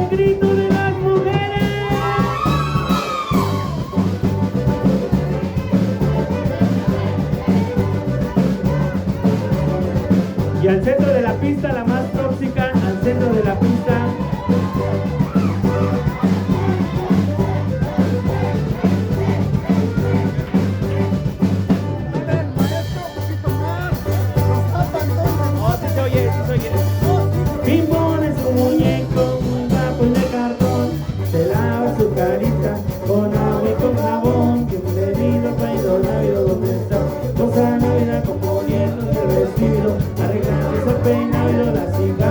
el grito de las mujeres. Y al centro de la pista, la más tóxica, al centro de la pista. Pimpón es un muñeco muy guapo y de cartón. Se lava su carita con agua y con jabón. Que un venido traído labio donde está. Cosa Navidad componiendo el vestido, arreglando ese peinado y la cigarra.